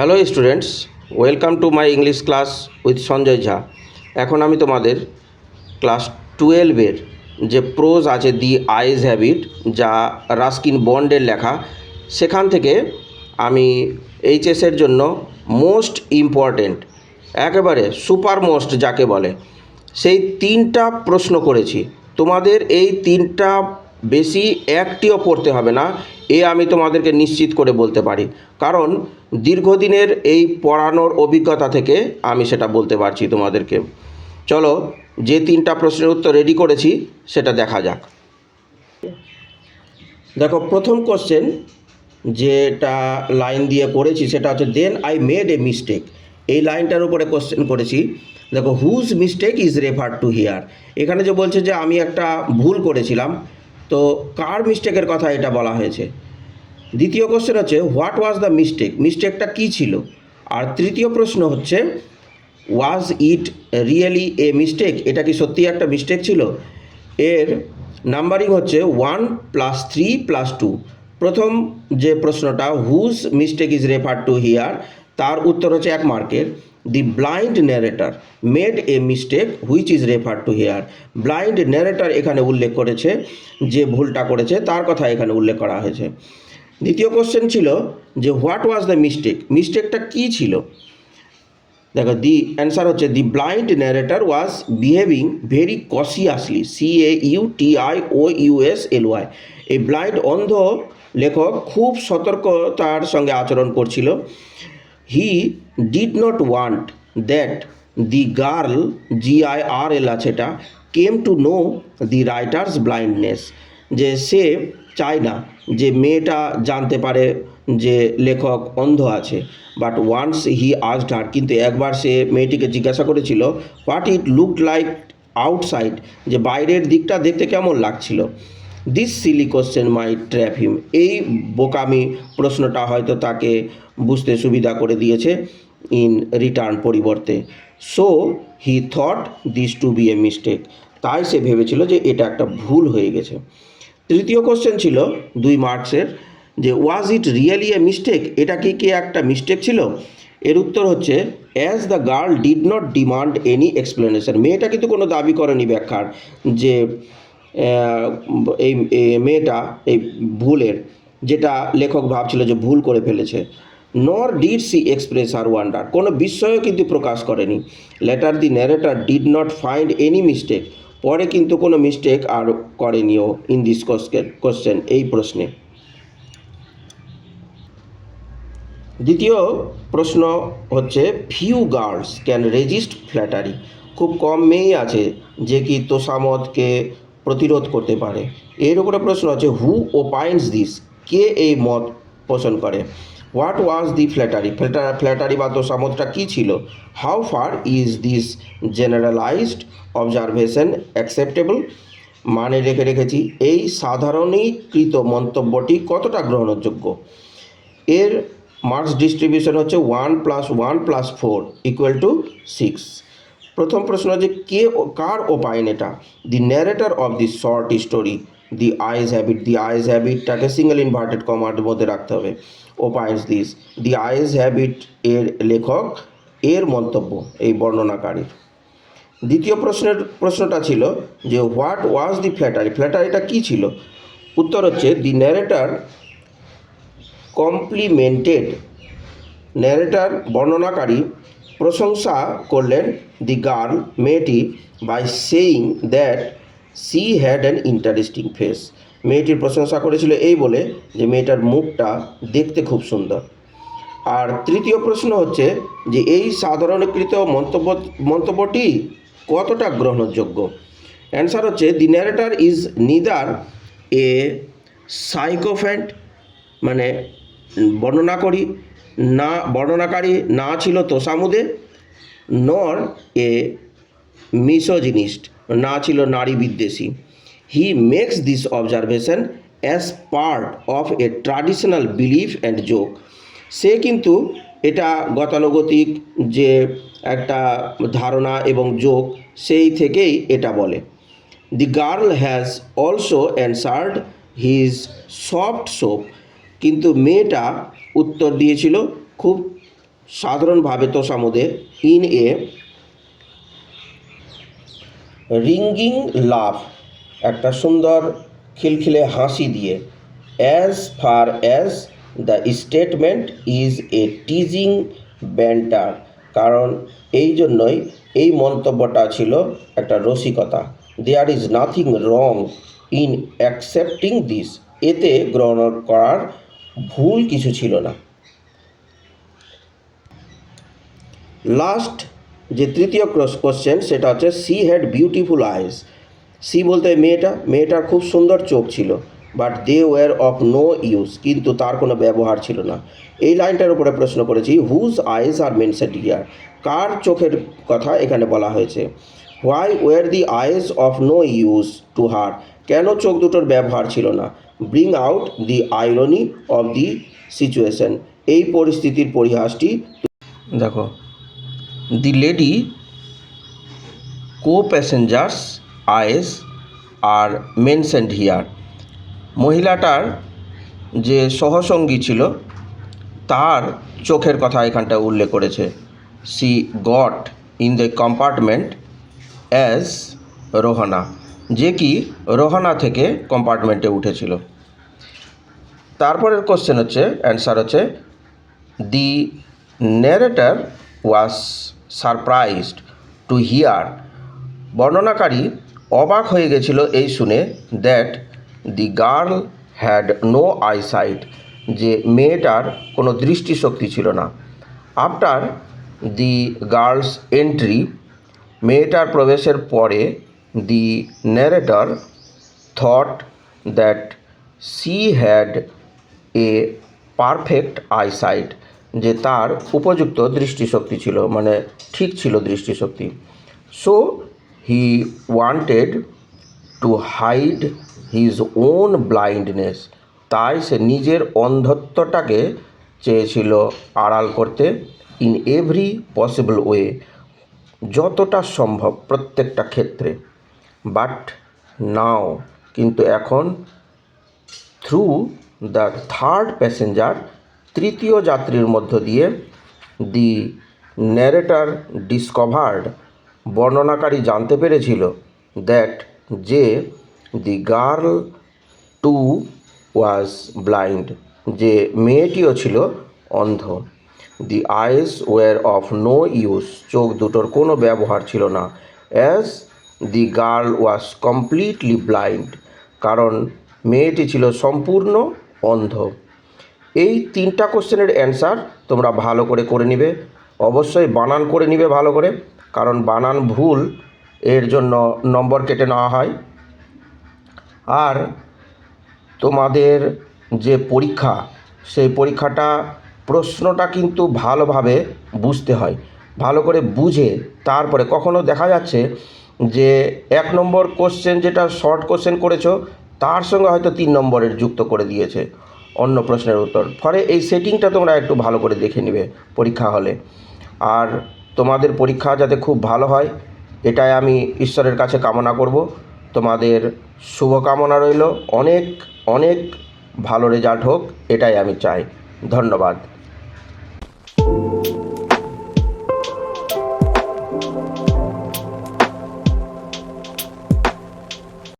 Hello students, welcome to my English class with Sanjay Jha. এখন আমি তোমাদের ক্লাস 12-এর যে প্রোজ আছে দি আইজ হ্যাবিট, যা রাস্কিন বন্ডের লেখা, সেখান থেকে আমি এইচএসের জন্য মোস্ট ইম্পর্টেন্ট, একেবারে সুপার মোস্ট যাকে বলে, সেই 3টা প্রশ্ন করেছি। তোমাদের এই 3টা বেশি একটিও পড়তে হবে না, আমি তোমাদেরকে নিশ্চিত করে বলতে পারি, কারণ দীর্ঘদিনের এই পড়ানোর অভিজ্ঞতা থেকে আমি সেটা বলতে পারছি তোমাদেরকে। চলো, যে 3টা প্রশ্নের উত্তর রেডি করেছি সেটা দেখা যাক। দেখো, প্রথম কোশ্চেন যেটা লাইন দিয়ে করেছি সেটা হচ্ছে then I made a mistake. এই লাইনটার উপরে কোশ্চেন করেছি। দেখো, whose mistake is refer to here. এখানে যে বলছে যে আমি একটা ভুল করেছিলাম, তো কার মিস্টেকের কথা এটা বলা হয়েছে। দ্বিতীয় কোশ্চেন হচ্ছে হোয়াট ওয়াজ দ্য মিস্টেক, মিস্টেকটা কী ছিল। আর তৃতীয় প্রশ্ন হচ্ছে ওয়াজ ইট রিয়েলি এ মিস্টেক, এটা কি সত্যিই একটা মিস্টেক ছিল। এর নাম্বারিং হচ্ছে 1 + 3 + 2। প্রথম যে প্রশ্নটা whose mistake is refer to here, তার উত্তর হচ্ছে 1 মার্কের। The blind narrator made a mistake which is refer to here. Blind narrator এখানে উল্লেখ করেছে, যে ভুলটা করেছে তার কথা এখানে উল্লেখ করা হয়েছে। দ্বিতীয় কোশ্চেন ছিল যে হোয়াট ওয়াজ দ্য মিস্টেক, মিস্টেকটা কী ছিল। দেখো, দি অ্যান্সার হচ্ছে the blind narrator was behaving very cautiously, CAUTIOUSLY। এই ব্লাইন্ড অন্ধ লেখক খুব সতর্কতার সঙ্গে আচরণ করছিল। He did not want that the girl, GIRL আছে এটা, came to know the writer's blindness, যে সে চায় না যে মেয়েটা জানতে পারে যে লেখক অন্ধ আছে। But once he asked her, কিন্তু একবার সে মেয়েটিকে জিজ্ঞাসা করেছিল what it looked like outside, যে বাইরের দিকটা দেখতে কেমন লাগছিল। This silly question may trap him, এই বোকামি প্রশ্নটা হয়তো তাকে বুঝতে সুবিধা করে দিয়েছে ইন রিটার্ন পরিবর্তে। So he thought this to be a mistake, তাই সে ভেবেছিল যে এটা একটা ভুল হয়ে গেছে। তৃতীয় কোশ্চেন ছিল 2 মার্কসের, যে ওয়াজ ইট রিয়েলি এ মিস্টেক, এটা কি একটা মিস্টেক ছিল। এর উত্তর হচ্ছে as the girl did not demand any explanation, মেয়েটা কিন্তু কোনো দাবি করেনি ব্যাখ্যার, যে এই মেয়েটা এই ভুলের, যেটা লেখক ভাবছিল যে ভুল করে ফেলেছে। Nor did she express her wonder, কোনো বিস্ময়ও কিন্তু প্রকাশ করেনি। Later the narrator did not find any mistake, পরে কিন্তু কোনো মিস্টেক আর করেনিও ইন দিস কোশ্চেন, এই প্রশ্নে। দ্বিতীয় প্রশ্ন হচ্ছে few girls can resist flattery, খুব কম মেয়েই আছে যে কি তোষামদকে প্রতিরোধ করতে পারে। এর উপরে প্রশ্ন হচ্ছে হু ওপাইন্স দিস, কে এই মত পোষণ করে। What was the flattery, flattery বা তোষামদটা কী ছিল। How far is this generalised observation acceptable, মানে রেখেছি এই সাধারণীকৃত মন্তব্যটি কতটা গ্রহণযোগ্য। এর মার্কস ডিস্ট্রিবিউশন হচ্ছে 1 + 1 + 4 = 6। প্রথম প্রশ্ন হচ্ছে কার ওপাইন এটা। The narrator of the short story the eyes have it, the eyes হ্যাবিটটাকে সিঙ্গেল ইনভার্টেড কমার মধ্যে রাখতে হবে। ওপাইন্স দিস, দি আইজ হ্যাবিট এর লেখক, এর মন্তব্য এই বর্ণনাকারীর। দ্বিতীয় প্রশ্নটা ছিল যে হোয়াট ওয়াজ দি ফ্ল্যাটারি, ফ্ল্যাটারিটা কী ছিল। উত্তর হচ্ছে দি ন্যারেটর কমপ্লিমেন্টেড, ন্যারেটর বর্ণনাকারী প্রশংসা করলেন দি গার্ল, মেয়েটি, by saying that she had an interesting face, মেয়েটির প্রশংসা করেছিল এই বলে যে মেয়েটার মুখটা দেখতে খুব সুন্দর। আর তৃতীয় প্রশ্ন হচ্ছে যে এই সাধারণীকৃত মন্তব্যটি কতটা গ্রহণযোগ্য। অ্যান্সার হচ্ছে the narrator is neither A sycophant, মানে বর্ণনাকারী না ছিল তোষামুদে, নর এ মিসোজিনিস্ট, না ছিল নারী বিদ্বেষী। He makes this observation as part of a traditional belief and joke, সে কিন্তু এটা গতানুগতিক যে একটা ধারণা এবং জোক, সেই থেকেই এটা বলে। The girl has also answered his soft soap, কিন্তু মেয়েটা উত্তর দিয়েছিল খুব সাধারণভাবে তোষামোদে ইন এ রিঙ্গিং লাভ, একটা সুন্দর খিলখিলে হাসি দিয়ে, as far as the statement is a teasing banter, কারণ এই জন্যই এই মন্তব্যটা ছিল একটা রসিকতা। There is nothing wrong in accepting this, এতে গ্রহণ করার ভুল কিছু ছিল না। লাস্ট যে তৃতীয় কোশ্চেন সেটা হচ্ছে she had beautiful eyes. She বলতে মেয়েটার খুব সুন্দর চোখ ছিল, but they were of no use, কিন্তু তার কোনো ব্যবহার ছিল না। এই লাইনটার উপরে প্রশ্ন করেছি, whose eyes are mentioned here, কার চোখের কথা এখানে বলা হয়েছে। Why were the eyes of no use to her, কেন চোখ দুটোর ব্যবহার ছিল না। Bring out the irony of the situation, এই পরিস্থিতির পরিহাসটি দেখো। The lady co-passengers eyes are mentioned here, মহিলাটার যে সহসঙ্গী ছিল তার চোখের কথা এখানটা উল্লেখ করেছে। She got in the compartment as Rohana, যে কি রোহানা থেকে কম্পার্টমেন্টে উঠেছিল। তারপরের কোশ্চেন হচ্ছে, অ্যান্সার হচ্ছে the narrator was surprised to hear, বর্ণনাকারী অবাক হয়ে গেছিল এই শুনে, that the girl had no eyesight, যে মেয়েটার কোনো দৃষ্টিশক্তি ছিল না। আফটার দি গার্লস এন্ট্রি, মেয়েটার প্রবেশের পরে, the narrator thought that she had a perfect eyesight, যে তার উপযুক্ত দৃষ্টিশক্তি ছিল, মানে ঠিক ছিল দৃষ্টিশক্তি। So he wanted to hide his own blindness, তাই সে নিজের অন্ধত্বটাকে চেয়েছিল আড়াল করতে, ইন এভরি পসিবল ওয়ে, যতটা সম্ভব প্রত্যেকটা ক্ষেত্রে। বাট নাও, কিন্তু এখন, থ্রু দ্য থার্ড প্যাসেঞ্জার, তৃতীয় যাত্রীর মধ্য দিয়ে, দি ন্যারেটর ডিসকভার্ড, বর্ণনাকারী জানতে পেরেছিল, দ্যাট, যে the girl too was blind, যে মেয়েটিও ছিল অন্ধ। The eyes were of no use, চোখ দুটোর কোনো ব্যবহার ছিল না। As the girl was completely blind, কারণ মেয়েটি ছিল সম্পূর্ণ অন্ধ। এই তিনটা কোশ্চেনের অ্যান্সার তোমরা ভালো করে নিবে, অবশ্যই বানান করে নিবে ভালো করে, কারণ বানান ভুল এর জন্য নম্বর কেটে নেওয়া হয়। আর তোমাদের যে পরীক্ষা, সেই পরীক্ষাটা প্রশ্নটা কিন্তু ভালোভাবে বুঝতে হয়, ভালো করে বুঝে তারপরে, কখনো দেখা যাচ্ছে যে 1 নম্বর কোশ্চেন যেটা শর্ট কোশ্চেন করেছো তার সঙ্গে হয়তো 3 নম্বরের যুক্ত করে দিয়েছে অন্য প্রশ্নের উত্তর, ফলে এই সেটিংটা তোমরা একটু ভালো করে দেখে নেবে পরীক্ষা হলে। আর তোমাদের পরীক্ষা যাতে খুব ভালো হয়, এটাই আমি ঈশ্বরের কাছে কামনা করব। তোমাদের শুভকামনা রইল, অনেক অনেক ভালো রেজাল্ট হোক, এটাই আমি চাই। ধন্যবাদ।